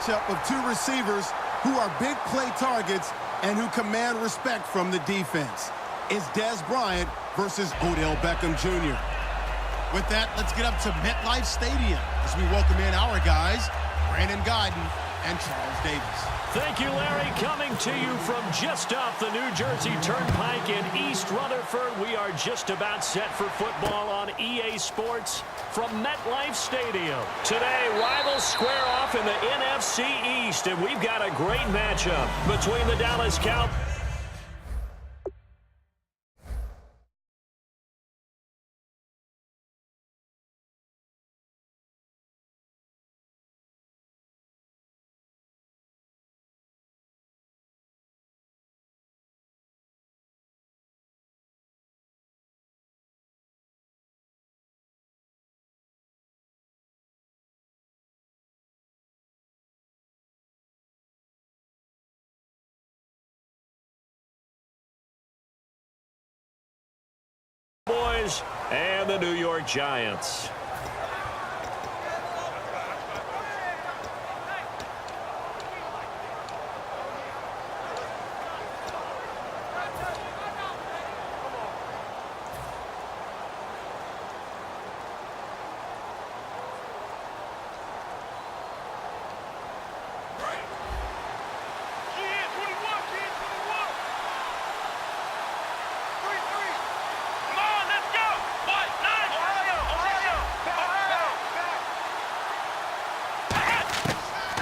matchup of two receivers who are big play targets and who command respect from the defense. It's Dez Bryant versus Odell Beckham Jr. With that, let's get up to MetLife Stadium as we welcome in our guys, Brandon Guyton and Charles Davis. Thank you, Larry. Coming to you from just off the New Jersey Turnpike in East Rutherford. We are just about set for football on EA Sports from MetLife Stadium. Today, rivals square off in the NFC East, and we've got a great matchup between the Dallas Cowboys. And the New York Giants.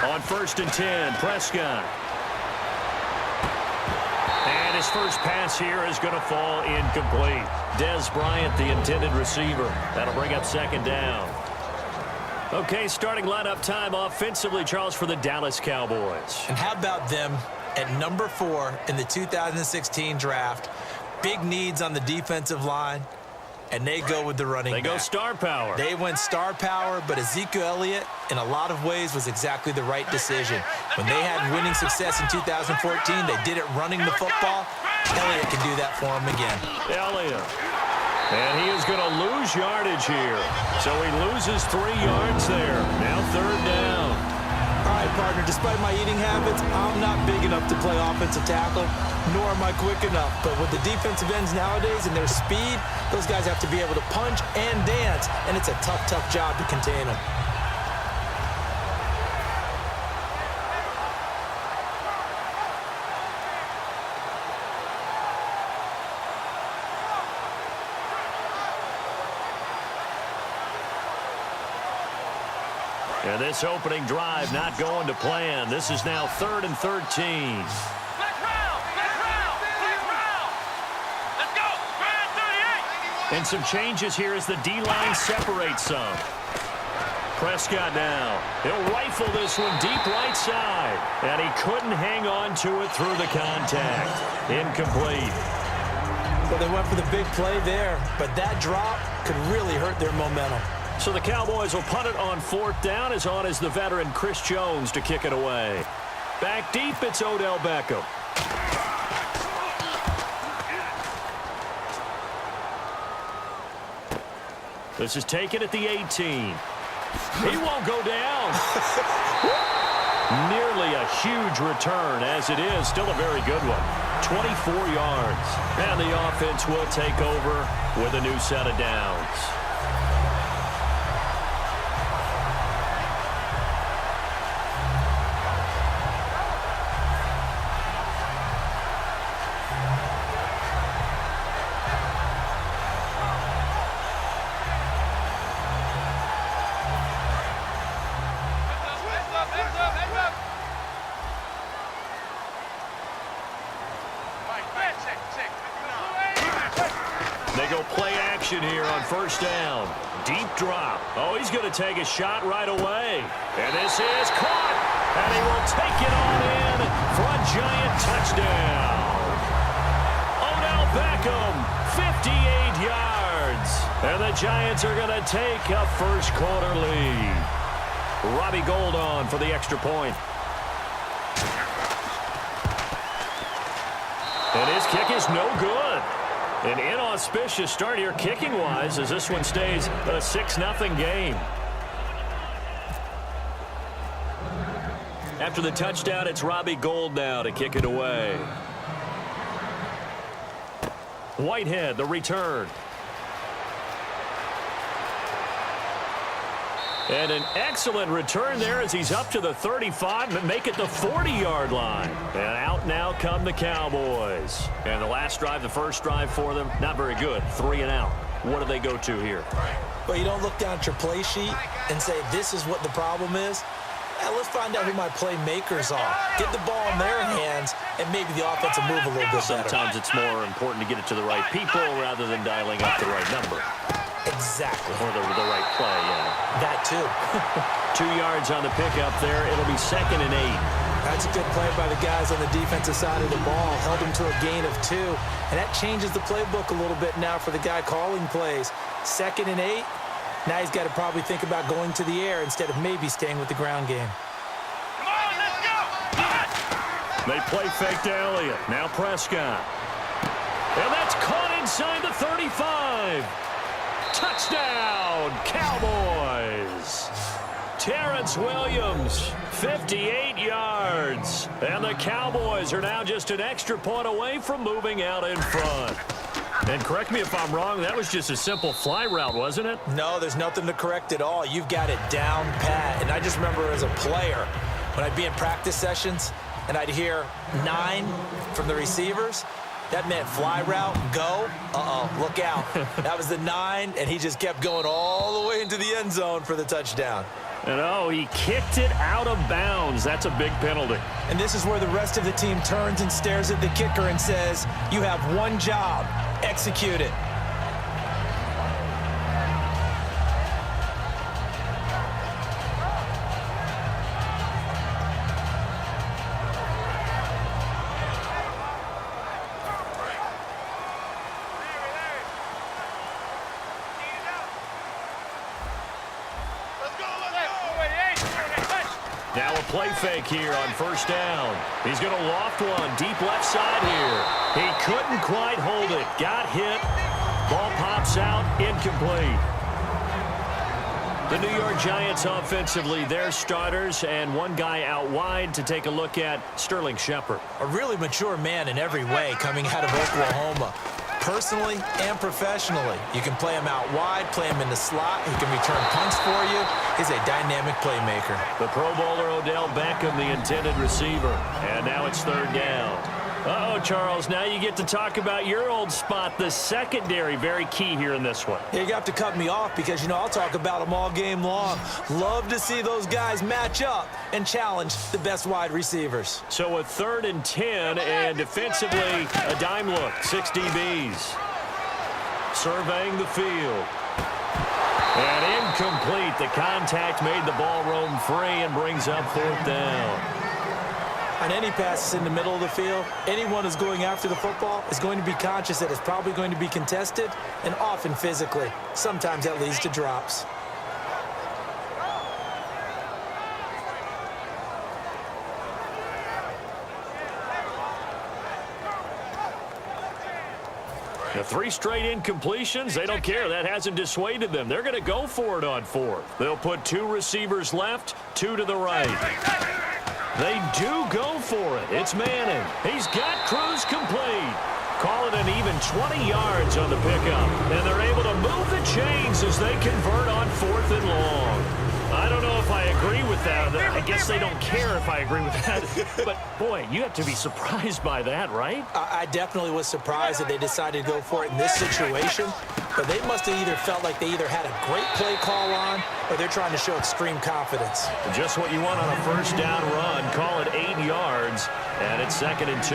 On 1st and 10, Prescott. And his first pass here is going to fall incomplete. Dez Bryant, the intended receiver. That'll bring up 2nd down. Okay, starting lineup time offensively, Charles, for the Dallas Cowboys. And how about them at number 4 in the 2016 draft? Big needs on the defensive line. And they go with the running back. They go star power. They went star power, but Ezekiel Elliott, in a lot of ways, was exactly the right decision. When they had winning success in 2014, they did it running the football. Elliott can do that for them again. Elliott. And he is going to lose yardage here. So he loses 3 yards there. Now 3rd down. All right, partner, despite my eating habits, I'm not big enough to play offensive tackle, nor am I quick enough. But with the defensive ends nowadays and their speed, those guys have to be able to punch and dance, and it's a tough, tough job to contain them. And this opening drive not going to plan. This is now 3rd and 13. And some changes here as the D-line separates some. Prescott now. He'll rifle this one deep right side. And he couldn't hang on to it through the contact. Incomplete. Well, they went for the big play there, but that drop could really hurt their momentum. So the Cowboys will punt it on 4th down. As on is the veteran Chris Jones to kick it away. Back deep, it's Odell Beckham. This is taken at the 18. He won't go down. Nearly a huge return, as it is still a very good one. 24 yards. And the offense will take over with a new set of downs. They go play action here on 1st down. Deep drop. Oh, he's going to take a shot right away. And this is caught. And he will take it on in for a giant touchdown. Odell Beckham, 58 yards. And the Giants are going to take a first-quarter lead. Robbie Gould on for the extra point. And his kick is no good. An inauspicious start here kicking-wise as this one stays a 6-0 game. After the touchdown, it's Robbie Gould now to kick it away. Whitehead, the return. And an excellent return there as he's up to the 35 and make it the 40-yard line. And out now come the Cowboys. And the last drive, the first drive for them, not very good. 3 and out. What do they go to here? Well, you don't look down at your play sheet and say, this is what the problem is. Let's find out who my playmakers are. Get the ball in their hands, and maybe the offense will move a little bit better. Sometimes it's more important to get it to the right people rather than dialing up the right number. Exactly. Or the right play, yeah. That too. 2 yards on the pickup there. It'll be 2nd and 8. That's a good play by the guys on the defensive side of the ball. Held them to a gain of 2. And that changes the playbook a little bit now for the guy calling plays. 2nd and 8. Now he's got to probably think about going to the air instead of maybe staying with the ground game. Come on, let's go! They play fake to Elliott. Now Prescott. And that's caught inside the 35. Touchdown, Cowboys. Terrence Williams, 58 yards. And the Cowboys are now just an extra point away from moving out in front. And correct me if I'm wrong, that was just a simple fly route, wasn't it? No, there's nothing to correct at all. You've got it down pat. And I just remember as a player, when I'd be in practice sessions and I'd hear 9 from the receivers, that meant fly route, go, look out. That was the 9, and he just kept going all the way into the end zone for the touchdown. And he kicked it out of bounds. That's a big penalty. And this is where the rest of the team turns and stares at the kicker and says, you have one job, execute it. Now a play fake here on first down. He's going to loft one deep left side here. He couldn't quite hold it. Got hit. Ball pops out. Incomplete. The New York Giants offensively, their starters, and one guy out wide to take a look at, Sterling Shepard. A really mature man in every way coming out of Oklahoma. Personally and professionally. You can play him out wide, play him in the slot. He can return punts for you. He's a dynamic playmaker. The Pro Bowler Odell Beckham, the intended receiver. And now it's 3rd down. Uh-oh, Charles, now you get to talk about your old spot, the secondary. Very key here in this one. You have to cut me off because, I'll talk about them all game long. Love to see those guys match up and challenge the best wide receivers. So a 3rd and 10, and defensively, a dime look, 6 DBs. Surveying the field. And incomplete. The contact made the ball roam free and brings up 4th down. On any passes in the middle of the field, anyone who's going after the football is going to be conscious that it's probably going to be contested and often physically. Sometimes that leads to drops. The 3 straight incompletions, they don't care. That hasn't dissuaded them. They're going to go for it on 4th. They'll put 2 receivers left, 2 to the right. They do go for it. It's Manning. He's got Cruz complete. Call it an even 20 yards on the pickup. And they're able to move the chains as they convert on 4th and long. I don't know if I agree with that. I guess they don't care if I agree with that. But, boy, you have to be surprised by that, right? I definitely was surprised that they decided to go for it in this situation. But they must have either felt like they either had a great play call on or they're trying to show extreme confidence. Just what you want on a first down run. Call it 8 yards, and it's 2nd and 2.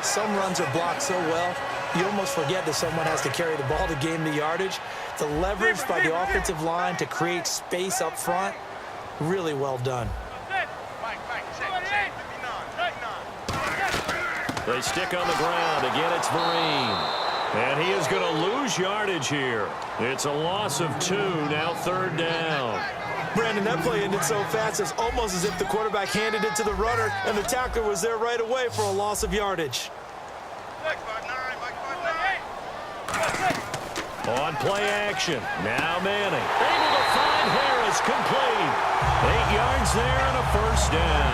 Some runs are blocked so well, you almost forget that someone has to carry the ball to gain the yardage. The leverage by the offensive line to create space up front, really well done. They stick on the ground. Again, it's Vereen. And he is going to lose yardage here. It's a loss of 2, now 3rd down. Brandon, that play ended so fast, it's almost as if the quarterback handed it to the runner and the tackler was there right away for a loss of yardage. On play action, now Manning. Able to find Harris complete. 8 yards there and a first down.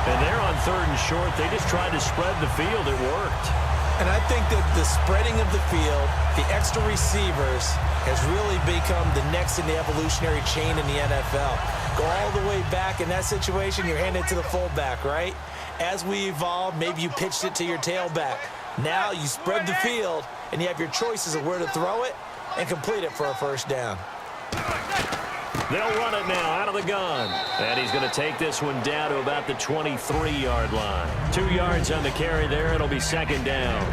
And they're on 3rd and short. They just tried to spread the field. It worked. And I think that the spreading of the field, the extra receivers, has really become the next in the evolutionary chain in the NFL. Go all the way back in that situation, you're handed to the fullback, right? As we evolve, maybe you pitched it to your tailback. Now you spread the field, and you have your choices of where to throw it and complete it for a first down. They'll run it now out of the gun. And he's going to take this one down to about the 23-yard line. 2 yards on the carry there. It'll be 2nd down.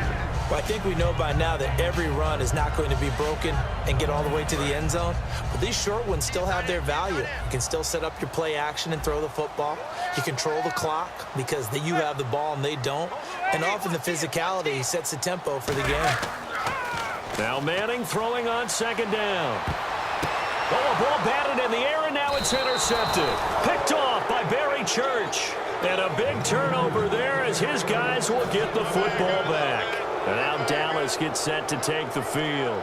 Well, I think we know by now that every run is not going to be broken and get all the way to the end zone. But these short ones still have their value. You can still set up your play action and throw the football. You control the clock because you have the ball and they don't. And often the physicality sets the tempo for the game. Now Manning throwing on 2nd down. Oh, a ball batted in the air, and now it's intercepted. Picked off by Barry Church. And a big turnover there as his guys will get the football back. And now Dallas gets set to take the field.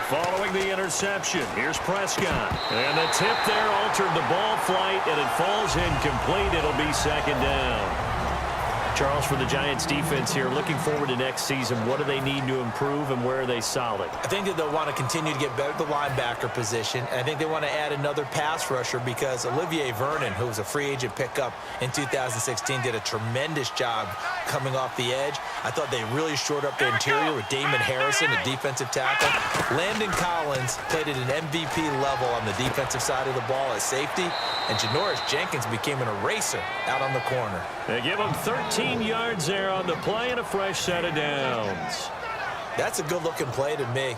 Following the interception, here's Prescott. And the tip there altered the ball flight, and it falls incomplete. It'll be 2nd down. Charles, for the Giants defense here, looking forward to next season, what do they need to improve and where are they solid? I think that they'll want to continue to get better at the linebacker position, and I think they want to add another pass rusher because Olivier Vernon, who was a free agent pickup in 2016, did a tremendous job coming off the edge. I thought they really shored up their interior with Damon Harrison, a defensive tackle. Landon Collins played at an MVP level on the defensive side of the ball as safety, and Janoris Jenkins became an eraser out on the corner. They give him 13 yards there on the play and a fresh set of downs. That's a good-looking play to me.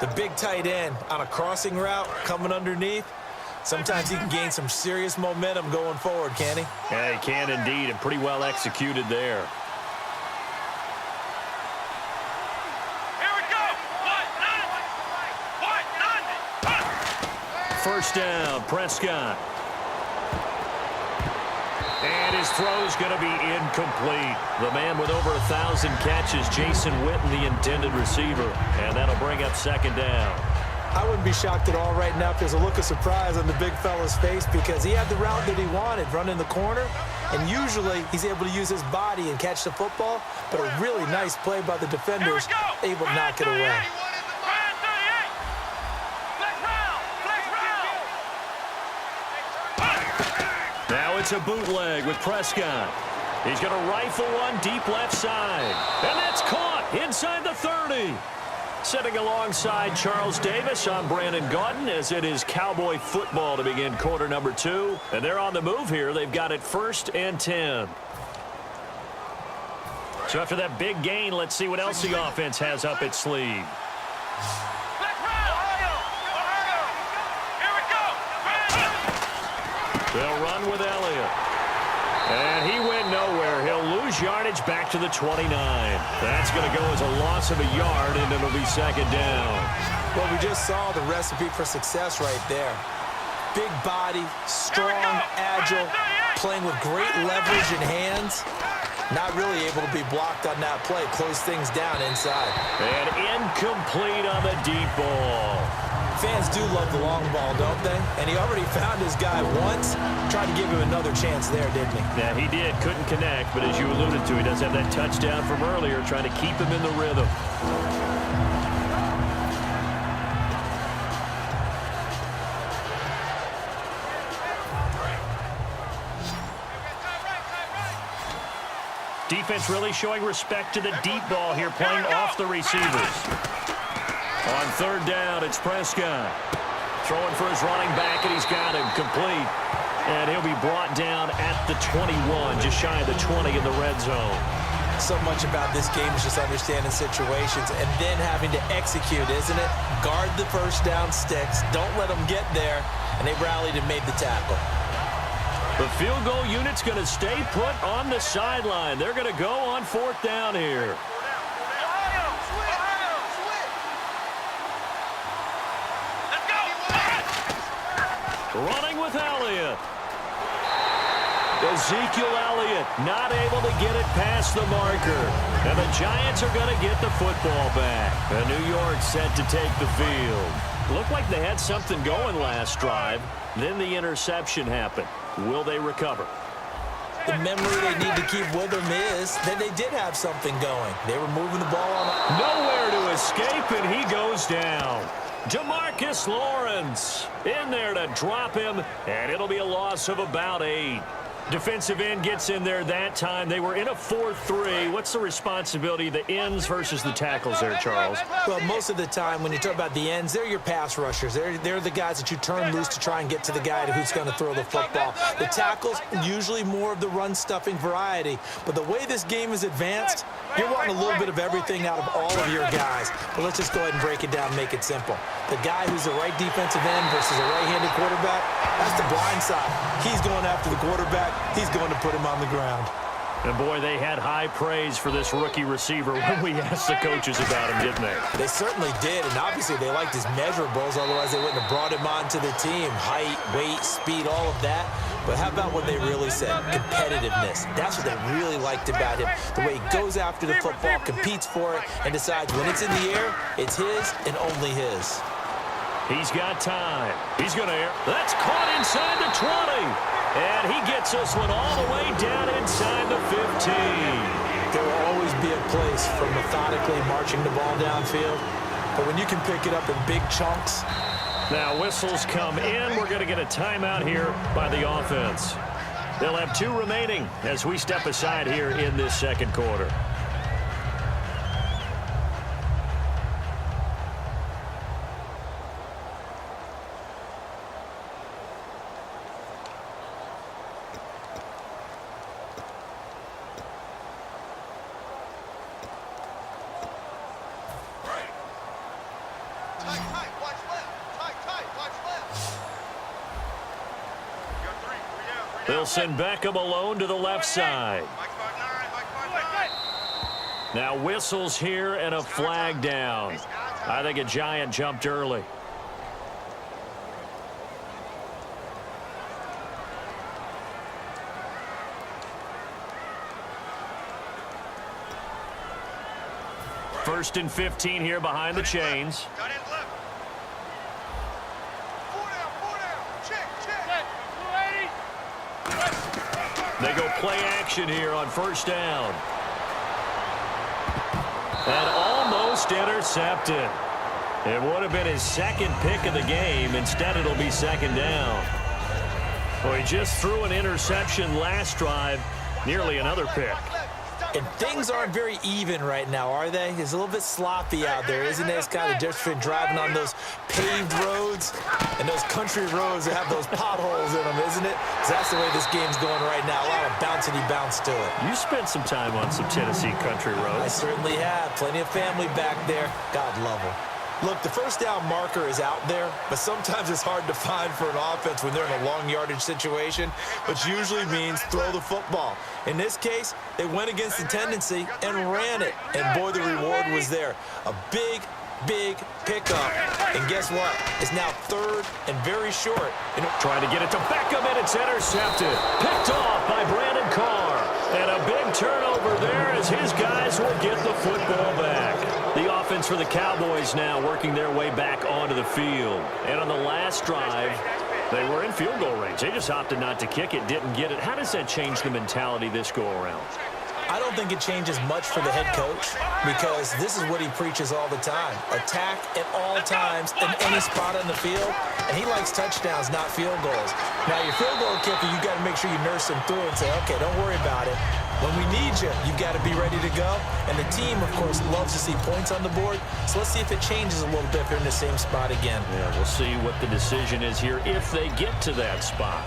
The big tight end on a crossing route coming underneath. Sometimes he can gain some serious momentum going forward, can he? Yeah, he can indeed, and pretty well executed there. Here we go. First down, Prescott. And his throw's going to be incomplete. The man with over 1,000 catches, Jason Witten, the intended receiver. And that'll bring up 2nd down. I wouldn't be shocked at all right now if there's a look of surprise on the big fella's face because he had the route that he wanted, running the corner. And usually he's able to use his body and catch the football. But a really nice play by the defenders, able to knock it away. Now it's a bootleg with Prescott. He's going to rifle one deep left side. And that's caught inside the 30. Sitting alongside Charles Davis, I'm Brandon Gaudin as it is Cowboy football to begin quarter number 2. And they're on the move here. They've got it 1st and 10. So after that big gain, let's see what else the offense has up its sleeve. They'll run with Elliott. And he went nowhere. He'll lose yardage back to the 29. That's going to go as a loss of a yard, and it'll be 2nd down. Well, we just saw the recipe for success right there. Big body, strong, agile, playing with great leverage in hands. Not really able to be blocked on that play. Close things down inside. And incomplete on the deep ball. Fans do love the long ball, don't they? And he already found his guy once. Tried to give him another chance there, didn't he? Yeah, he did. Couldn't connect, but as you alluded to, he does have that touchdown from earlier, trying to keep him in the rhythm. Defense really showing respect to the deep ball here, playing off the receivers. On 3rd down, it's Prescott. Throwing for his running back, and he's got him complete. And he'll be brought down at the 21, just shy of the 20 in the red zone. So much about this game is just understanding situations and then having to execute, isn't it? Guard the first down sticks. Don't let them get there. And they rallied and made the tackle. The field goal unit's going to stay put on the sideline. They're going to go on 4th down here. Running with Elliott. Ezekiel Elliott not able to get it past the marker. And the Giants are going to get the football back. And New York set to take the field. Looked like they had something going last drive. Then the interception happened. Will they recover? The memory they need to keep with them is that they did have something going. They were moving the ball on. Nowhere to escape, and he goes down. Demarcus Lawrence in there to drop him, and it'll be a loss of about 8. Defensive end gets in there that time. They were in a 4-3. What's the responsibility of the ends versus the tackles there, Charles? Well, most of the time when you talk about the ends, they're your pass rushers. They're the guys that you turn loose to try and get to the guy who's going to throw the football. The tackles, usually more of the run-stuffing variety. But the way this game is advanced, you're wanting a little bit of everything out of all of your guys. But let's just go ahead and break it down and make it simple. The guy who's the right defensive end versus a right-handed quarterback, that's the blind side. He's going after the quarterback. He's going to put him on the ground. And, boy, they had high praise for this rookie receiver when we asked the coaches about him, didn't they? They certainly did, and obviously they liked his measurables, otherwise they wouldn't have brought him onto the team. Height, weight, speed, all of that. But how about what they really said? Competitiveness. That's what they really liked about him. The way he goes after the football, competes for it, and decides when it's in the air, it's his and only his. He's got time. He's going to air. That's caught inside the 20. And he gets this one all the way down inside the 15. There will always be a place for methodically marching the ball downfield. But when you can pick it up in big chunks. Now whistles come in. We're going to get a timeout here by the offense. They'll have 2 remaining as we step aside here in this second quarter. They'll send Beckham alone to the left side. Now whistles here and a flag down. I think a Giant jumped early. First and 15 here behind the chains. They go play action here on first down. And almost intercepted. It would have been his second pick of the game. Instead, it'll be second down. Well, he just threw an interception last drive. Nearly another pick. And things aren't very even right now, are they? It's a little bit sloppy out there, isn't it? It's kind of different between driving on those paved roads and those country roads that have those potholes in them, isn't it? 'Cause that's the way this game's going right now. A lot of bouncy bounce to it. You spent some time on some Tennessee country roads. I certainly have. Plenty of family back there. God love them. Look, the first down marker is out there, but sometimes it's hard to find for an offense when they're in a long yardage situation, which usually means throw the football. In this case, they went against the tendency and ran it, and boy, the reward was there. A big pickup, and guess what? It's now third and very short. Trying to get it to Beckham, and it's intercepted. Picked off by Brandon Carr. And a big turnover there as his guys will get the football back. The offense for the Cowboys now working their way back onto the field. And on the last drive, they were in field goal range. They just opted not to kick it, didn't get it. How does that change the mentality this go-around? I don't think it changes much for the head coach because this is what he preaches all the time. Attack at all times in any spot on the field, and he likes touchdowns, not field goals. Now, your field goal kicker, you got to make sure you nurse him through and say, okay, don't worry about it. When we need you, you've got to be ready to go. And the team, of course, loves to see points on the board. So let's see if it changes a little bit if they're in the same spot again. Yeah, we'll see what the decision is here if they get to that spot.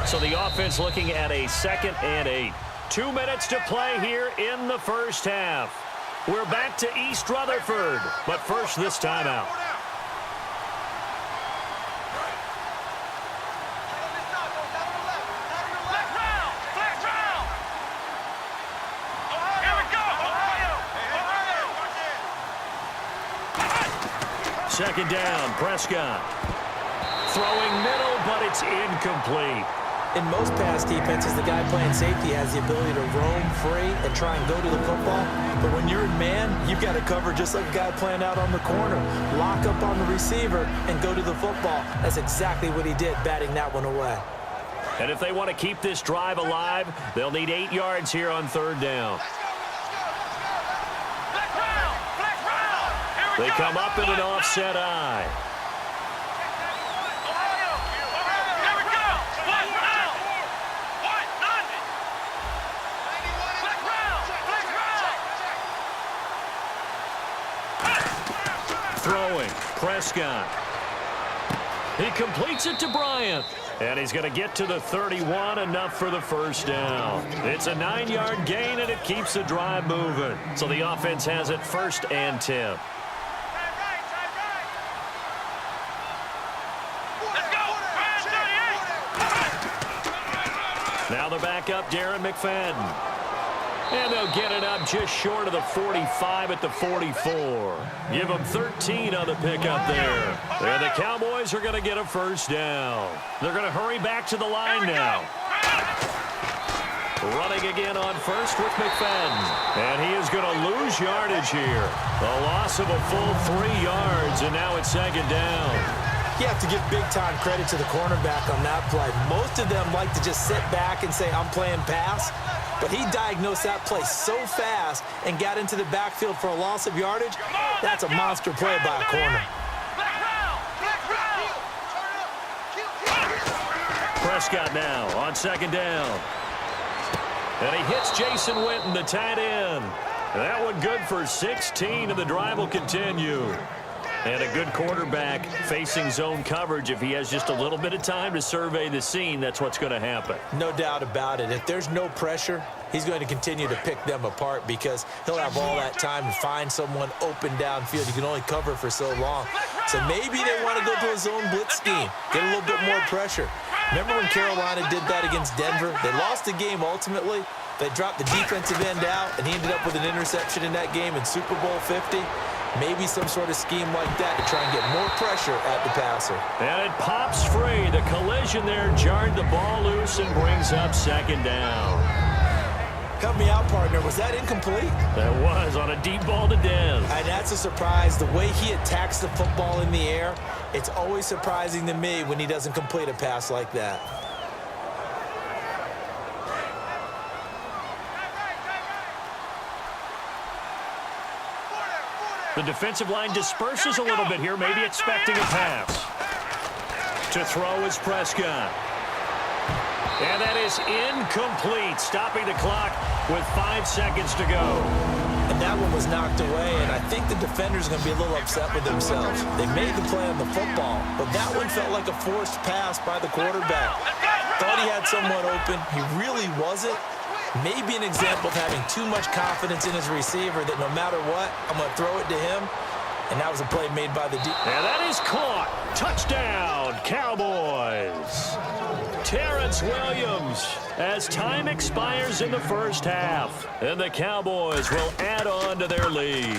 So the offense looking at a 2nd and 8. 2 minutes to play here in the first half. We're back to East Rutherford, but first this timeout. Second down, Prescott. Throwing middle, but it's incomplete. In most pass defenses, the guy playing safety has the ability to roam free and try and go to the football. But when you're in man, you've got to cover just like a guy playing out on the corner. Lock up on the receiver and go to the football. That's exactly what he did, batting that one away. And if they want to keep this drive alive, they'll need 8 yards here on 3rd down. They come up in an offset eye. Throwing, Prescott. He completes it to Bryant. And he's going to get to the 31, enough for the 1st down. It's a 9-yard gain, and it keeps the drive moving. So the offense has it 1st and 10. Now they're back up, Darren McFadden. And they'll get it up just short of the 45 at the 44. Give them 13 on the pickup there. And the Cowboys are going to get a 1st down. They're going to hurry back to the line now. Running again on 1st with McFadden. And he is going to lose yardage here. A loss of a full 3 yards, and now it's 2nd down. You have to give big-time credit to the cornerback on that play. Most of them like to just sit back and say, I'm playing pass. But he diagnosed that play so fast and got into the backfield for a loss of yardage. That's a monster play by a corner. Prescott now on 2nd down. And he hits Jason Witten, the tight end. That one good for 16, and the drive will continue. And a good quarterback facing zone coverage. If he has just a little bit of time to survey the scene, that's what's going to happen. No doubt about it. If there's no pressure, he's going to continue to pick them apart because he'll have all that time to find someone open downfield. You can only cover for so long. So maybe they want to go to a zone blitz scheme, get a little bit more pressure. Remember when Carolina did that against Denver? They lost the game ultimately. They dropped the defensive end out, and he ended up with an interception in that game in Super Bowl 50. Maybe some sort of scheme like that to try and get more pressure at the passer. And it pops free. The collision there jarred the ball loose and brings up 2nd down. Help me out, partner. Was that incomplete? That was on a deep ball to Dez. And that's a surprise. The way he attacks the football in the air, it's always surprising to me when he doesn't complete a pass like that. The defensive line disperses a little bit here, maybe expecting a pass. To throw is Prescott. And that is incomplete, stopping the clock with 5 seconds to go. And that one was knocked away, and I think the defender's going to be a little upset with themselves. They made the play on the football, but that one felt like a forced pass by the quarterback. Thought he had someone open. He really wasn't. Maybe an example of having too much confidence in his receiver that no matter what, I'm going to throw it to him. And that was a play made by the D. And that is caught. Touchdown, Cowboys. Terrence Williams as time expires in the 1st half. And the Cowboys will add on to their lead.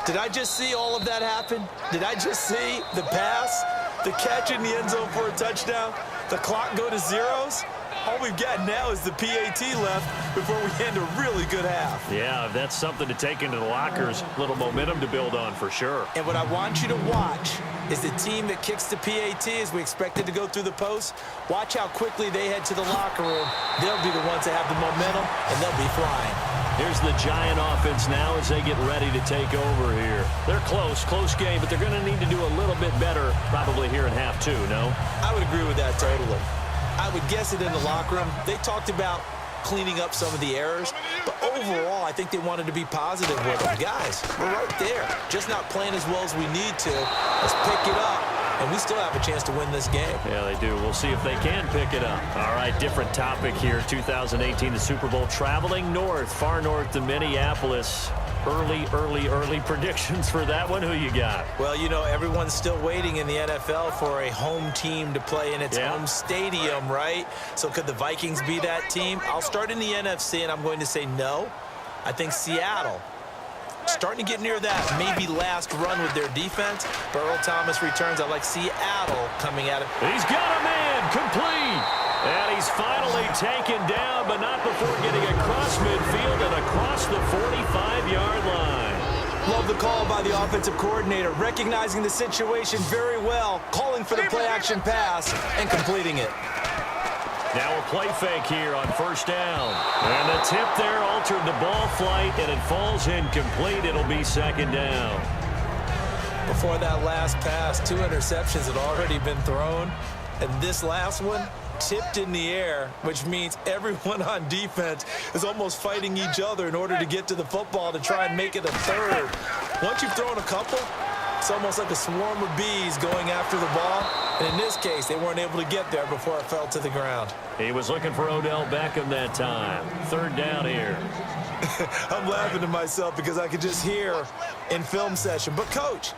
Did I just see all of that happen? Did I just see the pass, the catch in the end zone for a touchdown, the clock go to zeros? All we've got now is the PAT left before we end a really good half. Yeah, that's something to take into the lockers. Little momentum to build on for sure. And what I want you to watch is the team that kicks the PAT as we expected to go through the post. Watch how quickly they head to the locker room. They'll be the ones that have the momentum, and they'll be flying. Here's the Giant offense now as they get ready to take over here. They're close game, but they're going to need to do a little bit better probably here in half 2, no? I would agree with that totally. I would guess it in the locker room. They talked about cleaning up some of the errors, but overall, I think they wanted to be positive with them. Guys, we're right there. Just not playing as well as we need to. Let's pick it up, and we still have a chance to win this game. Yeah, they do. We'll see if they can pick it up. All right, different topic here. 2018, the Super Bowl, traveling north, far north to Minneapolis. Early predictions for that one. Who you got? Well, you know, everyone's still waiting in the NFL for a home team to play in its home stadium, right? So could the Vikings be that team? I'll start in the NFC, and I'm going to say no. I think Seattle, starting to get near that maybe last run with their defense. Earl Thomas returns. I like Seattle coming at it. He's got a man complete. And he he's finally taken down, but not before getting across midfield and across the 45-yard line. Love the call by the offensive coordinator, recognizing the situation very well, calling for the play-action pass, and completing it. Now a play fake here on first down. And the tip there altered the ball flight, and it falls incomplete. It'll be second down. Before that last pass, 2 interceptions had already been thrown, and this last one tipped in the air, which means everyone on defense is almost fighting each other in order to get to the football to try and make it a third. Once you've thrown a couple, it's almost like a swarm of bees going after the ball, and in this case, they weren't able to get there before it fell to the ground. He was looking for Odell Beckham that time. Third down here. I'm laughing to myself because I could just hear in film session, but Coach,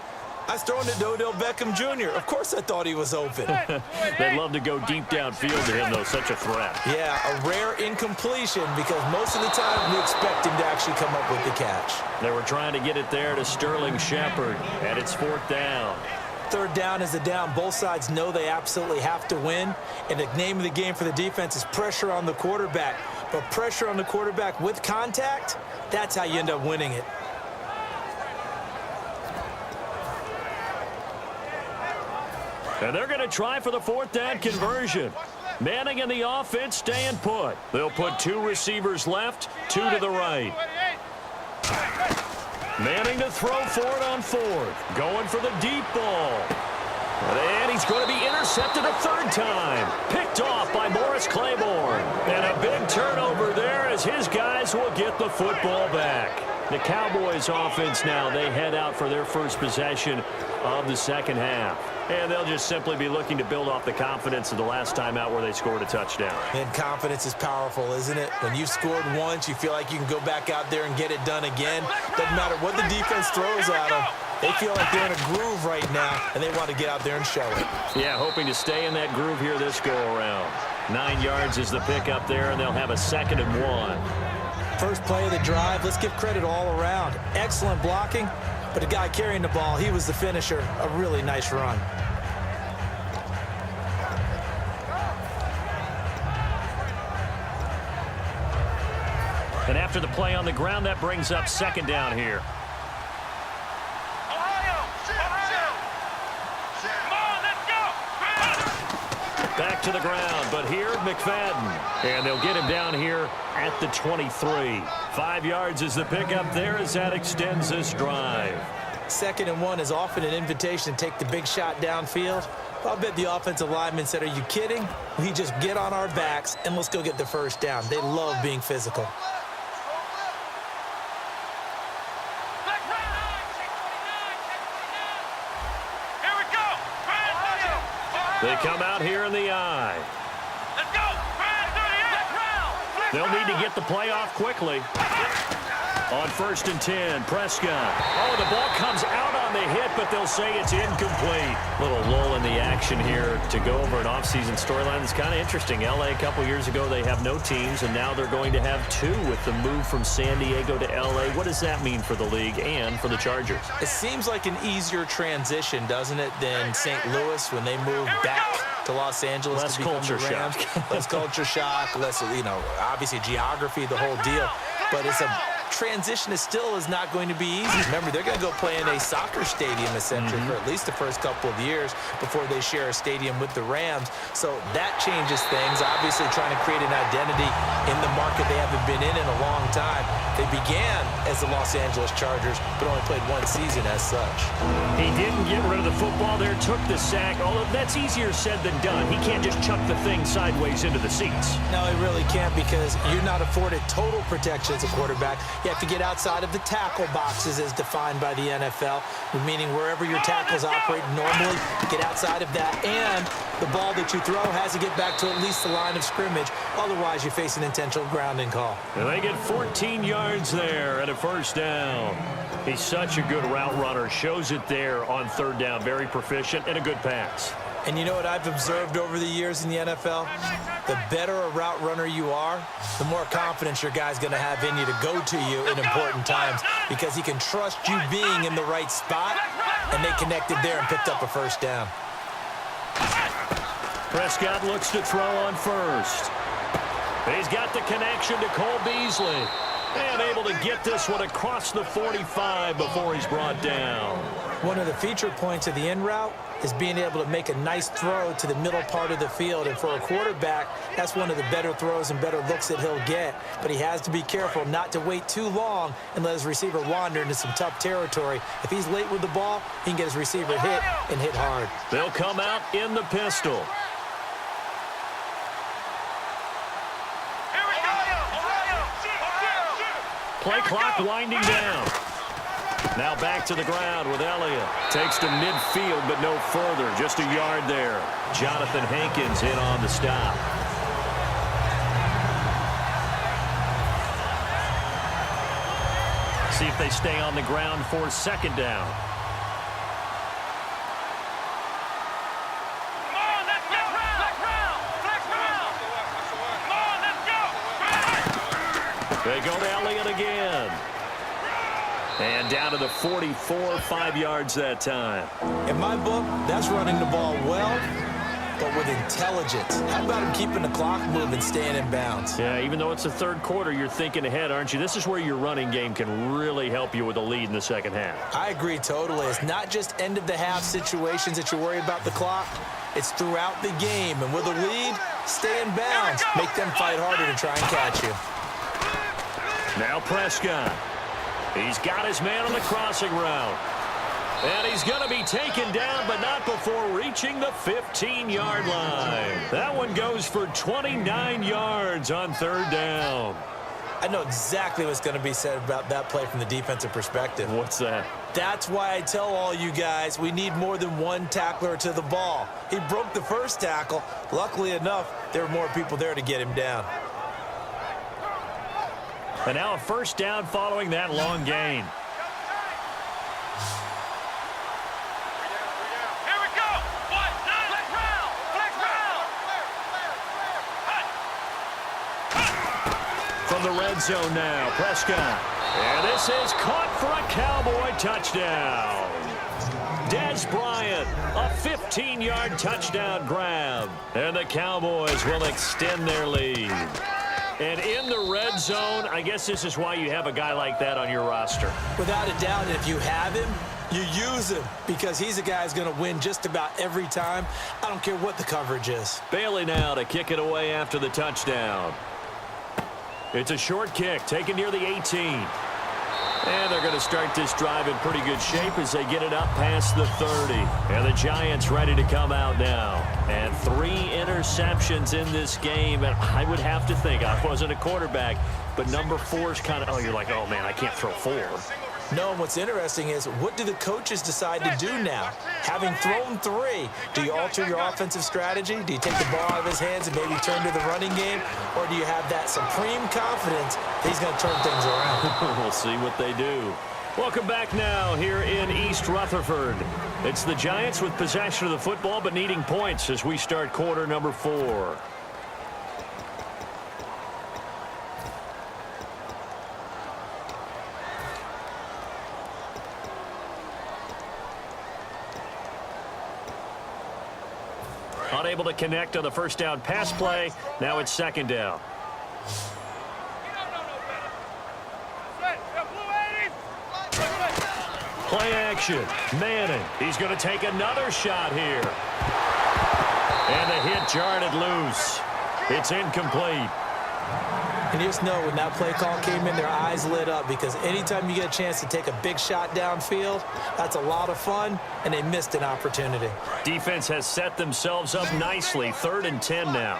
I was throwing it to Odell Beckham Jr. Of course I thought he was open. They'd love to go deep downfield to him, though. Such a threat. Yeah, a rare incompletion because most of the time we expect him to actually come up with the catch. They were trying to get it there to Sterling Shepard, and it's fourth down. Third down is a down. Both sides know they absolutely have to win, and the name of the game for the defense is pressure on the quarterback. But pressure on the quarterback with contact, that's how you end up winning it. And they're going to try for the fourth down conversion. Manning and the offense staying put. They'll put 2 receivers left, 2 to the right. Manning to throw for it on fourth. Going for the deep ball. And he's going to be intercepted a third time. Picked off by Morris Claiborne. And a big turnover there as his guys will get the football back. The Cowboys offense now, they head out for their first possession of the second half. And they'll just simply be looking to build off the confidence of the last time out where they scored a touchdown. And confidence is powerful, isn't it? When you've scored once, you feel like you can go back out there and get it done again. Doesn't matter what the defense throws at them. They feel like they're in a groove right now, and they want to get out there and show it. Yeah, hoping to stay in that groove here this go-around. 9 yards is the pickup there, and they'll have a 2nd and 1. First play of the drive, let's give credit all around. Excellent blocking, but the guy carrying the ball, he was the finisher. A really nice run. And after the play on the ground, that brings up second down here. Back to the ground, but here, McFadden. And they'll get him down here at the 23. 5 yards is the pickup there as that extends this drive. 2nd and 1 is often an invitation to take the big shot downfield. I'll bet the offensive lineman said, are you kidding? We just get on our backs and let's go get the first down. They love being physical. They come out here in the eye. Let's go. They'll need to get the play off quickly. On 1st and 10, Prescott. Oh, the ball comes out on the hit, but they'll say it's incomplete. Little lull in the action here to go over an offseason storyline that's kind of interesting. L.A. a couple years ago, they have no teams, and now they're going to have 2 with the move from San Diego to L.A. What does that mean for the league and for the Chargers? It seems like an easier transition, doesn't it, than St. Louis when they moved back to Los Angeles less to become culture the Rams. shock. Less culture shock, less, obviously geography, the whole deal. But it's a transition is not going to be easy. Remember, they're going to go play in a soccer stadium, essentially, for at least the first couple of years before they share a stadium with the Rams. So that changes things. Obviously, trying to create an identity in the market they haven't been in a long time. They began as the Los Angeles Chargers, but only played 1 season as such. He didn't get rid of the football there, took the sack. Although that's easier said than done. He can't just chuck the thing sideways into the seats. No, he really can't because you're not afforded total protection as a quarterback. You have to get outside of the tackle boxes as defined by the NFL, meaning wherever your tackles operate normally, get outside of that, and the ball that you throw has to get back to at least the line of scrimmage. Otherwise, you face an intentional grounding call. And they get 14 yards there at a first down. He's such a good route runner. Shows it there on 3rd down. Very proficient and a good pass. And you know what I've observed over the years in the NFL? The better a route runner you are, the more confidence your guy's going to have in you to go to you in important times because he can trust you being in the right spot, and they connected there and picked up a first down. Prescott looks to throw on first. He's got the connection to Cole Beasley. And able to get this one across the 45 before he's brought down. One of the feature points of the in route is being able to make a nice throw to the middle part of the field. And for a quarterback, that's one of the better throws and better looks that he'll get. But he has to be careful not to wait too long and let his receiver wander into some tough territory. If he's late with the ball, he can get his receiver hit and hit hard. They'll come out in the pistol. Play clock winding down. Now back to the ground with Elliott. Takes to midfield, but no further. Just a yard there. Jonathan Hankins in on the stop. See if they stay on the ground for second down. They go to Elliott again. And down to the 44, 5 yards that time. In my book, that's running the ball well, but with intelligence. How about him keeping the clock moving, staying in bounds? Yeah, even though it's the third quarter, you're thinking ahead, aren't you? This is where your running game can really help you with a lead in the second half. I agree totally. It's not just end-of-the-half situations that you're worried about the clock. It's throughout the game. And with a lead, stay in bounds. Make them fight harder to try and catch you. Now Prescott. He's got his man on the crossing route. And he's going to be taken down, but not before reaching the 15-yard line. That one goes for 29 yards on third down. I know exactly what's going to be said about that play from the defensive perspective. What's that? That's why I tell all you guys we need more than one tackler to the ball. He broke the first tackle. Luckily enough, there were more people there to get him down. And now a first down following that long gain. Here we go. Flex round. From the red zone now, Prescott. And this is caught for a Cowboy touchdown. Dez Bryant, a 15-yard touchdown grab. And the Cowboys will extend their lead. And in the red zone, I guess this is why you have a guy like that on your roster. Without a doubt, if you have him, you use him because he's a guy who's going to win just about every time. I don't care what the coverage is. Bailey now to kick it away after the touchdown. It's a short kick taken near the 18. And they're going to start this drive in pretty good shape as they get it up past the 30. And the Giants ready to come out now. And 3 interceptions in this game. And I would have to think, I wasn't a quarterback, but number 4 is kind of, oh, you're like, oh, man, I can't throw 4. No, and what's interesting is what do the coaches decide to do now? Having thrown 3, do you alter your offensive strategy? Do you take the ball out of his hands and maybe turn to the running game? Or do you have that supreme confidence that he's going to turn things around? We'll see what they do. Welcome back now here in East Rutherford. It's the Giants with possession of the football but needing points as we start quarter number 4. Unable to connect on the first down pass play. Now it's second down. Play action. Manning. He's going to take another shot here. And the hit jarred it loose. It's incomplete. And you just know when that play call came in, their eyes lit up because anytime you get a chance to take a big shot downfield, that's a lot of fun, and they missed an opportunity. Defense has set themselves up nicely. 3rd and 10 now.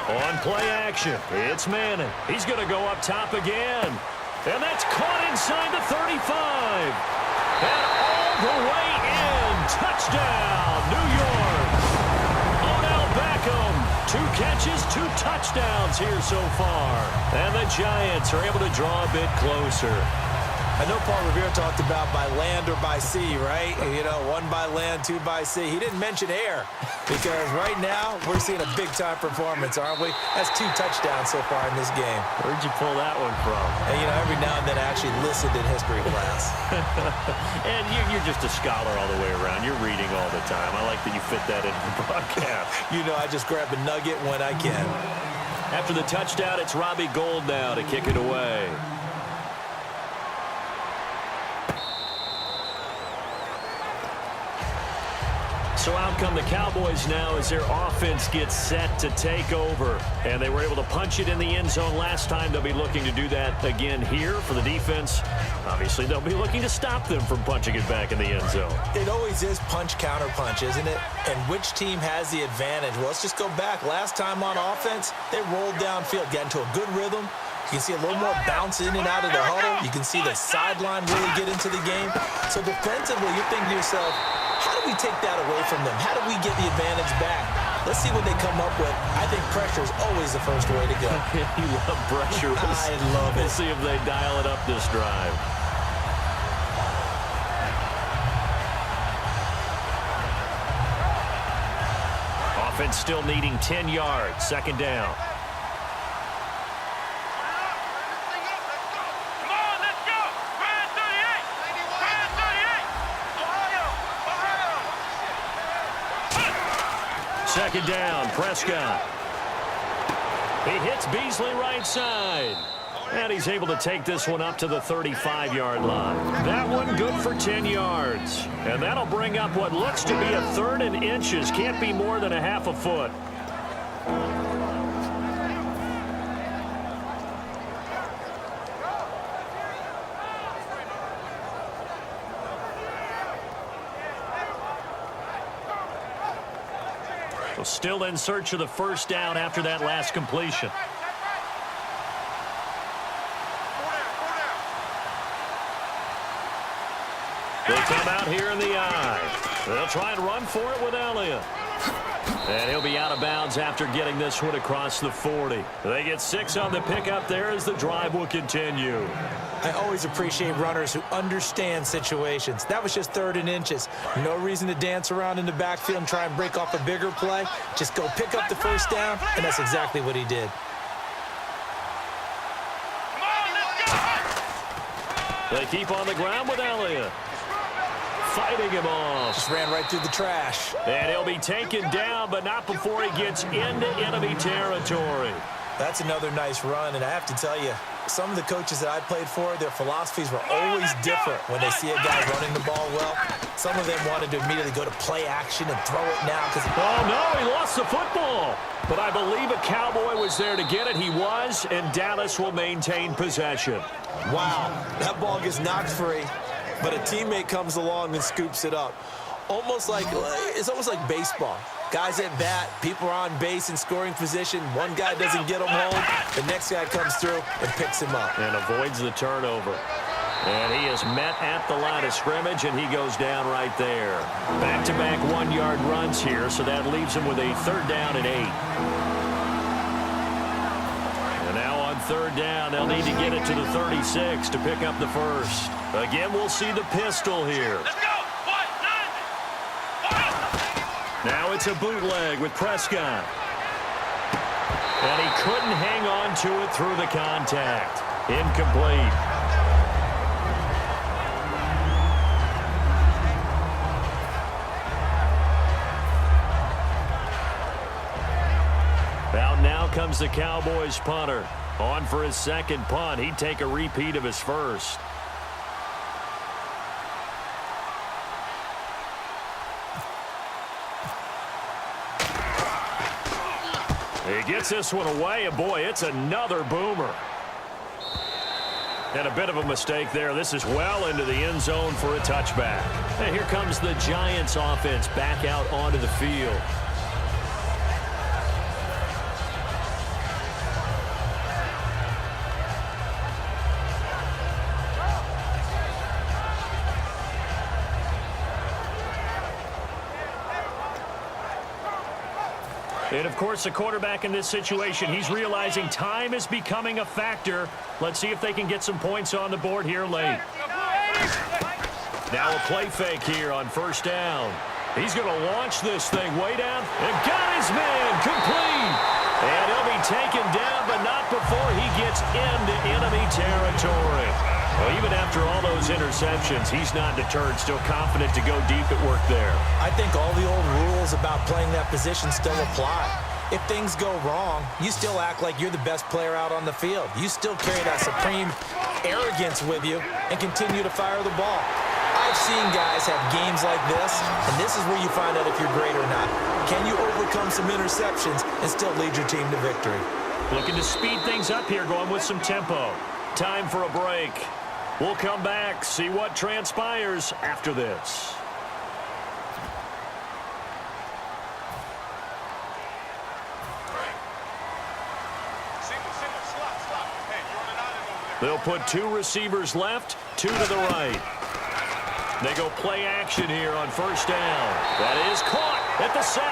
On play action, it's Manning. He's going to go up top again. And that's caught inside the 35. And all the way in. Touchdown, New York. Odell Beckham, 2 catches, 2 touchdowns here so far. And the Giants are able to draw a bit closer. I know Paul Revere talked about by land or by sea, right? You know, 1 by land, 2 by sea. He didn't mention air because right now we're seeing a big-time performance, aren't we? That's 2 touchdowns so far in this game. Where'd you pull that one from? And, you know, every now and then I actually listened in history class. And you're just a scholar all the way around. You're reading all the time. I like that you fit that into the broadcast. You know, I just grab a nugget when I can. After the touchdown, it's Robbie Gould now to kick it away. So out come the Cowboys now as their offense gets set to take over. And they were able to punch it in the end zone last time. They'll be looking to do that again here for the defense. Obviously, they'll be looking to stop them from punching it back in the end zone. It always is punch, counter punch, isn't it? And which team has the advantage? Well, let's just go back. Last time on offense, they rolled downfield, got into a good rhythm. You can see a little more bounce in and out of the huddle. You can see the sideline really get into the game. So defensively, you're thinking to yourself, how do we take that away from them? How do we get the advantage back? Let's see what they come up with. I think pressure is always the first way to go. You love pressure. I love it. We'll see if they dial it up this drive. Offense still needing 10 yards. Second down. Second down, Prescott. He hits Beasley right side. And he's able to take this one up to the 35-yard line. That one good for 10 yards. And that'll bring up what looks to be a 3rd and inches. Can't be more than a half a foot. Still in search of the first down after that last completion. They come out here in the eye. They'll try and run for it with Elliott. And he'll be out of bounds after getting this one across the 40. They get 6 on the pickup there as the drive will continue. I always appreciate runners who understand situations. That was just 3rd and inches. No reason to dance around in the backfield and try and break off a bigger play. Just go pick up the first down, and that's exactly what he did. They keep on the ground with Elliott. Fighting him off. Just ran right through the trash. And he'll be taken down, but not before he gets into enemy territory. That's another nice run, and I have to tell you, some of the coaches that I played for, their philosophies were always different when they see a guy running the ball well. Some of them wanted to immediately go to play action and throw it now. Oh, no, he lost the football. But I believe a Cowboy was there to get it. He was, and Dallas will maintain possession. Wow, that ball gets knocked free, but a teammate comes along and scoops it up. It's almost like baseball. Guys at bat, people are on base in scoring position. One guy doesn't get him home. The next guy comes through and picks him up. And avoids the turnover. And he is met at the line of scrimmage, and he goes down right there. Back-to-back 1-yard runs here, so that leaves him with a 3rd down and 8. And now on 3rd down, they'll need to get it to the 36 to pick up the first. Again, we'll see the pistol here. Let's go! Now it's a bootleg with Prescott. And he couldn't hang on to it through the contact. Incomplete. Out now comes the Cowboys punter. On for his second punt. He'd take a repeat of his first. He gets this one away, and boy, it's another boomer. And a bit of a mistake there. This is well into the end zone for a touchback. And here comes the Giants offense back out onto the field. And, of course, the quarterback in this situation, he's realizing time is becoming a factor. Let's see if they can get some points on the board here late. Now a play fake here on first down. He's going to launch this thing way down and got his man complete. And he'll be taken down, but not before he gets into enemy territory. Well, even after all those interceptions, he's not deterred, still confident to go deep at work there. I think all the old rules about playing that position still apply. If things go wrong, you still act like you're the best player out on the field. You still carry that supreme arrogance with you and continue to fire the ball. I've seen guys have games like this, and this is where you find out if you're great or not. Can you overcome some interceptions and still lead your team to victory? Looking to speed things up here, going with some tempo. Time for a break. We'll come back, see what transpires after this. They'll put two receivers left, two to the right. They go play action here on first down. That is caught at the 7.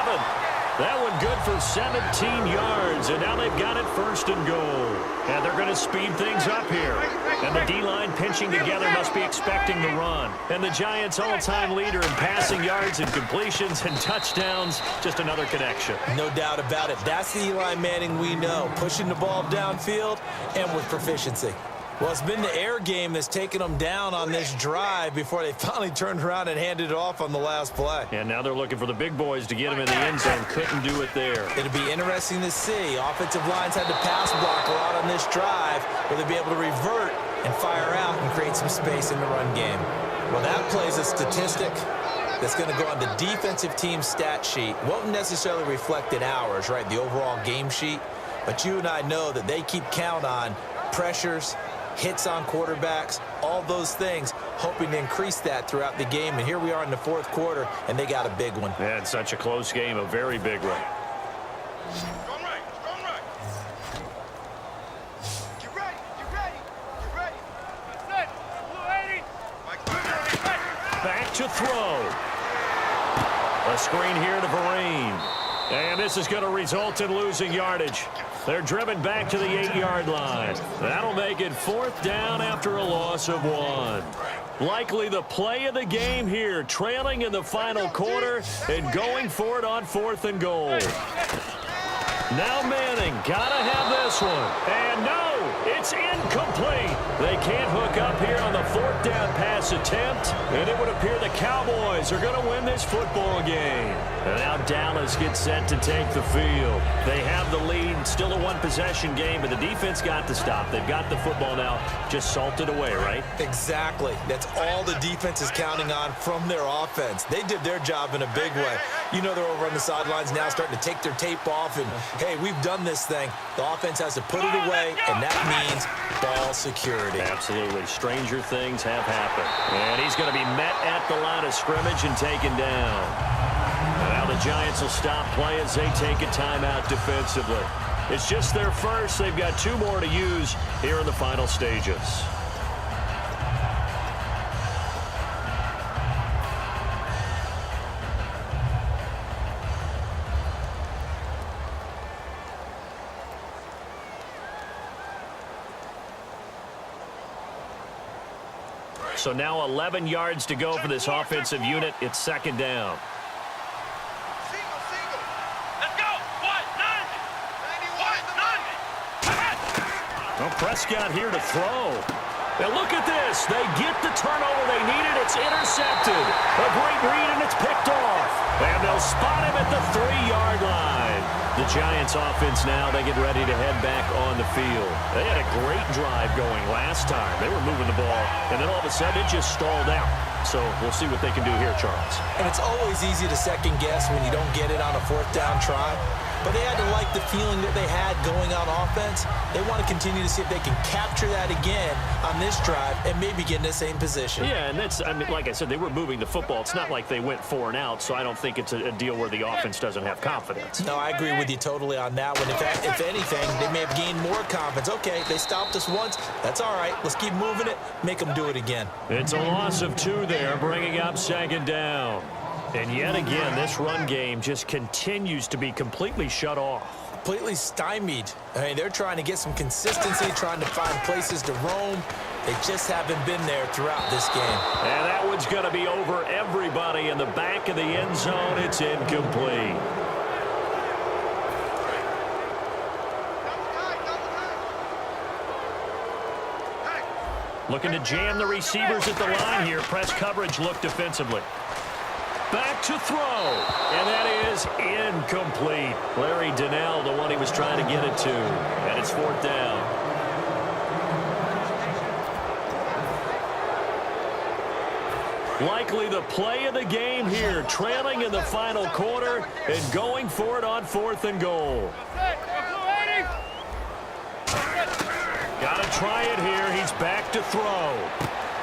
That one good for 17 yards, and now they've got it first and goal. And they're going to speed things up here. And the D-line pinching together must be expecting the run. And the Giants' all-time leader in passing yards and completions and touchdowns, just another connection. No doubt about it. That's the Eli Manning we know, pushing the ball downfield and with proficiency. Well, it's been the air game that's taken them down on this drive before they finally turned around and handed it off on the last play. And now they're looking for the big boys to get them in the end zone. Couldn't do it there. It'll be interesting to see. Offensive lines had to pass block a lot on this drive. Will they be able to revert and fire out and create some space in the run game? Well, that plays a statistic that's going to go on the defensive team stat sheet. Won't necessarily reflect in ours, right, the overall game sheet. But you and I know that they keep count on pressures, hits on quarterbacks, all those things, hoping to increase that throughout the game. And here we are in the fourth quarter, and they got a big one. Yeah, it's such a close game, a very big one. Strong right, strong right. Get ready, get ready, get ready. That's it. Blue 80. Back to throw. A screen here to Vereen. And this is going to result in losing yardage. They're driven back to the 8-yard line. That'll make it fourth down after a loss of 1. Likely the play of the game here, trailing in the final quarter and going for it on 4th and goal. Now Manning, gotta have this one. And no, it's incomplete. They can't hook up here on the 4th down pass attempt. And it would appear the Cowboys are going to win this football game. And now Dallas gets set to take the field. They have the lead, still a one-possession game, but the defense got to stop. They've got the football now, just salted away, right? Exactly. That's all the defense is counting on from their offense. They did their job in a big way. You know they're over on the sidelines now starting to take their tape off and, hey, we've done this thing. The offense has to put it away, and that means ball security. Absolutely. Stranger things have happened. And he's going to be met at the line of scrimmage and taken down. Now the Giants will stop play as they take a timeout defensively. It's just their first. They've got 2 more to use here in the final stages. So now 11 yards to go for this offensive unit. It's 2nd down. Let's go. What? None. What? None. Well, Prescott here to throw. And look at this. They get the turnover they needed. It's intercepted. A great read, and it's picked off. And they'll spot him at the 3-yard line. The Giants offense now, they get ready to head back on the field. They had a great drive going last time. They were moving the ball, and then all of a sudden it just stalled out. So we'll see what they can do here, Charles. And it's always easy to second guess when you don't get it on a 4th down try. But they had to like the feeling that they had going on offense. They want to continue to see if they can capture that again on this drive and maybe get in the same position. Yeah, and that's, I mean, like I said, they were moving the football. It's not like they went 4 and out, so I don't think it's a deal where the offense doesn't have confidence. No, I agree with you totally on that one. If anything, they may have gained more confidence. Okay, they stopped us once. That's all right. Let's keep moving it. Make them do it again. It's a loss of 2 there, bringing up 2nd down. And yet again, this run game just continues to be completely shut off. Completely stymied. I mean, they're trying to get some consistency, trying to find places to roam. They just haven't been there throughout this game. And that one's going to be over everybody in the back of the end zone. It's incomplete. Looking to jam the receivers at the line here. Press coverage look defensively. Back to throw. And that is incomplete. Larry Donnell, the one he was trying to get it to. And it's 4th down. Likely the play of the game here. Trailing in the final quarter and going for it on 4th and goal. Got to try it here. He's back to throw.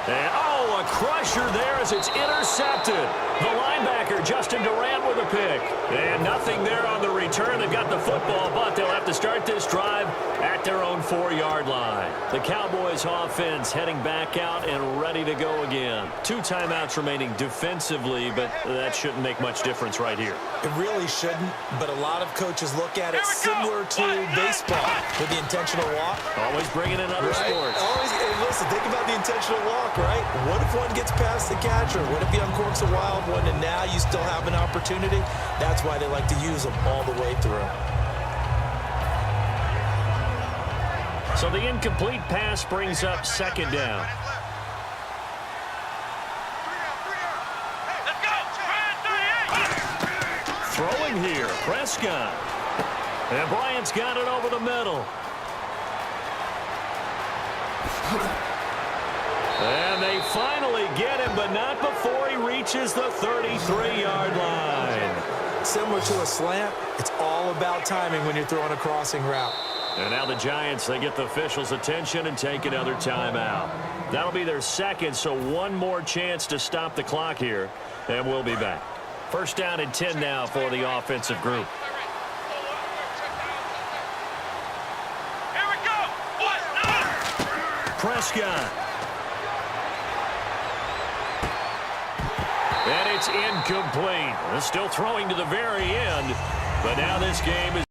And, oh, a crusher there as it's intercepted. The linebacker, Justin Durant, with a pick. And nothing there on the return. They've got the football, but they'll have to start this drive at their own 4-yard line. The Cowboys offense heading back out and ready to go again. 2 timeouts remaining defensively, but that shouldn't make much difference right here. It really shouldn't, but a lot of coaches look at it similar to baseball with the intentional walk. Always bringing in other sports. Always, and listen, think about the intentional walk, right? What if one gets past the catcher? What if he uncorks a wild one and now you still have an opportunity? That's why they like to use them all the way through. So the incomplete pass brings up 2nd down. Throwing here, Prescott. And Bryant's got it over the middle. And they finally get him, but not before he reaches the 33-yard line. Similar to a slant, it's all about timing when you're throwing a crossing route. And now the Giants, they get the officials' attention and take another timeout. That'll be their 2nd, so one more chance to stop the clock here, and we'll be back. 1st down and 10 now for the offensive group. Here we go. Prescott. And it's incomplete. Still throwing to the very end, but now this game is